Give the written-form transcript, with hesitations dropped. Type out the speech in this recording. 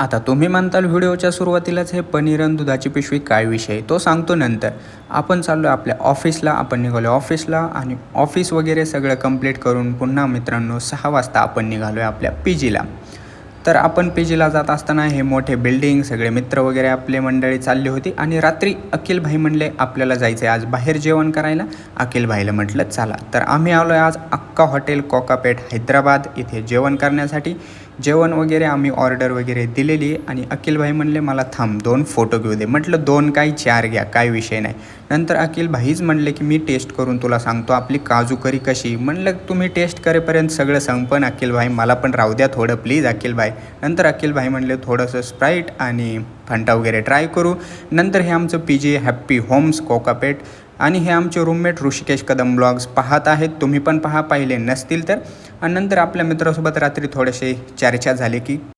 आता तुम्ही म्हणताल व्हिडिओच्या सुरुवातीलाच हे पनीर आणि दुधाची पिशवी काय विषय तो सांगतो नंतर. आपण चाललो आहे आपल्या ऑफिसला. आपण निघालो ऑफिसला आणि ऑफिस वगैरे सगळं कंप्लीट करून पुन्हा मित्रांनो 6 वाजता आपण निघालो आहे आपल्या पी जीला. तर आपण पी जीला जात असताना हे मोठे बिल्डिंग सगळे मित्र वगैरे आपले मंडळी चालली होती आणि रात्री अखिल भाई म्हणले आपल्याला जायचं आहे आज बाहेर जेवण करायला. अखिल भाईला म्हटलं चला. तर आम्ही आलो आहे आज अक्का हॉटेल कोकापेट हैदराबाद इथे जेवण करण्यासाठी. जेवण वगैरे आम्ही ऑर्डर वगैरे दिलेली आहे आणि अखिल भाई म्हणले मला थांब 2 फोटो घेऊ दे. म्हटलं 2 काय 4 घ्या काय विषय नाही. नंतर अखिल भाईच म्हणले की मी टेस्ट करून तुला सांगतो आपली काजू करी कशी. म्हणलं तुम्ही टेस्ट करेपर्यंत सगळं संपन अखिल भाई मला पण राहू द्या थोडं प्लीज अखिल भाई. नंतर अखिल भाई म्हणले थोडंसं स्प्राईट आणि फंटा वगैरे ट्राय करू. नंतर हे आमचं P G happy homes Kokapet आणि हे आमचे रूममेट ऋषिकेश कदम ब्लॉग्स पाहत आहेत. तुम्ही पण पाहिले नसतील तर. आणि नंतर आपल्या मित्रासोबत रात्री थोडेसे चर्चा झाली की